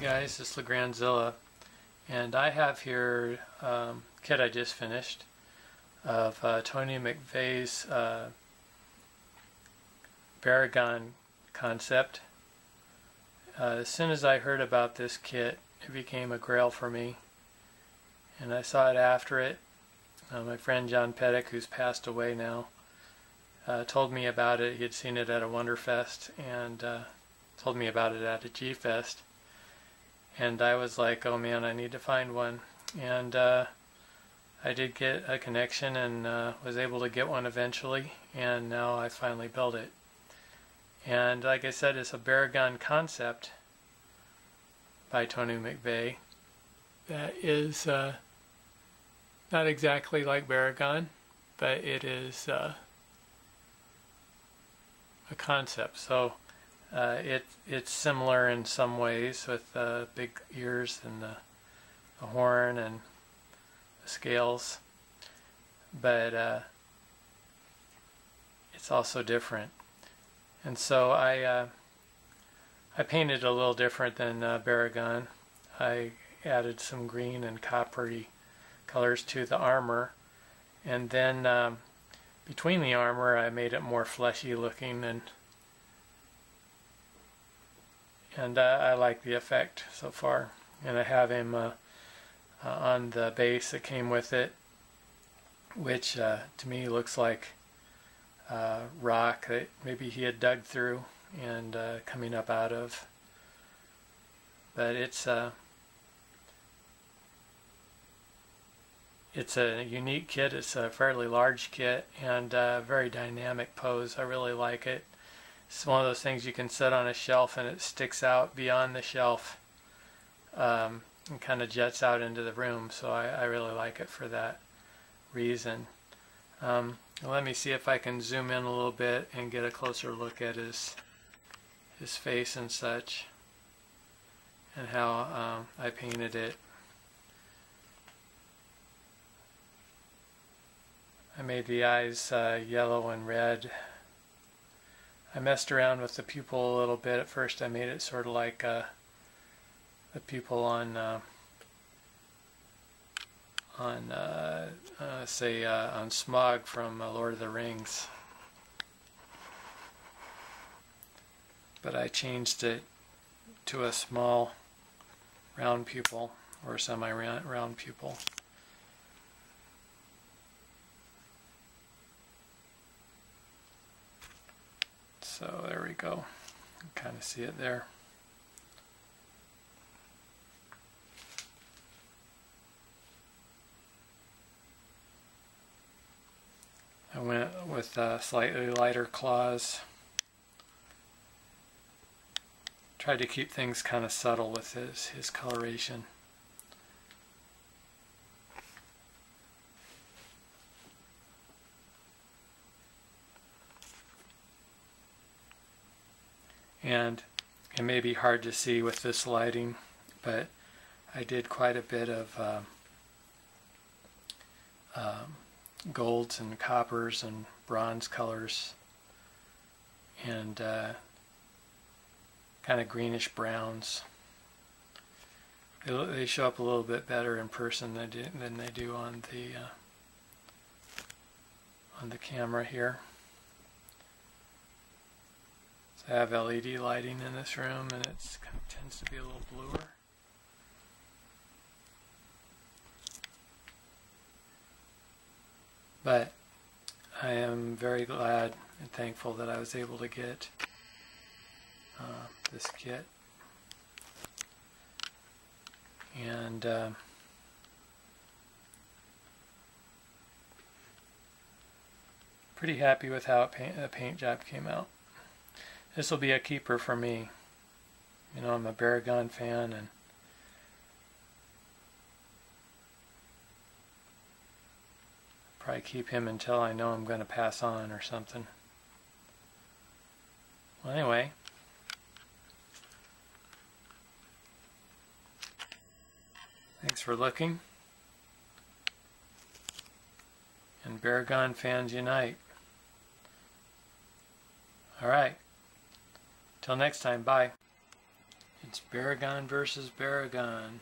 Guys, this is Legrandzilla, and I have here a kit I just finished of Tony McVey's Baragon concept. As soon as I heard about this kit, it became a grail for me, and I saw it after it. My friend John Pettick, who's passed away now, told me about it. He had seen it at a Wonderfest and told me about it at a G-Fest. And I was like, oh man, I need to find one. And I did get a connection and was able to get one eventually, and now I finally built it. And like I said, it's a Baragon concept by Tony McVey that is not exactly like Baragon, but it is a concept. So it's similar in some ways, with the big ears and the horn and the scales, but it's also different. And so I painted a little different than Baragon. I added some green and coppery colors to the armor, and then between the armor I made it more fleshy looking, and I like the effect so far. And I have him on the base that came with it, which to me looks like rock that maybe he had dug through and coming up out of. But it's a unique kit. It's a fairly large kit and a very dynamic pose. I really like it. It's one of those things you can set on a shelf and it sticks out beyond the shelf and kind of jets out into the room. So I really like it for that reason. Let me see if I can zoom in a little bit and get a closer look at his face and such, and how I painted it. I made the eyes yellow and red. I messed around with the pupil a little bit. At first I made it sort of like the pupil on Smaug from Lord of the Rings. But I changed it to a small round pupil, or semi-round pupil. So there we go. You can kind of see it there. I went with slightly lighter claws. Tried to keep things kind of subtle with his coloration. And it may be hard to see with this lighting, but I did quite a bit of golds and coppers and bronze colors, and kind of greenish browns. They show up a little bit better in person than they do on the camera here. I have LED lighting in this room, and it kind of tends to be a little bluer. But I am very glad and thankful that I was able to get this kit. And pretty happy with how the paint job came out. This will be a keeper for me. You know, I'm a Baragon fan, and probably keep him until I know I'm going to pass on or something. Well, anyway, thanks for looking, and Baragon fans unite. All right. Till next time, bye. It's Baragon versus Baragon.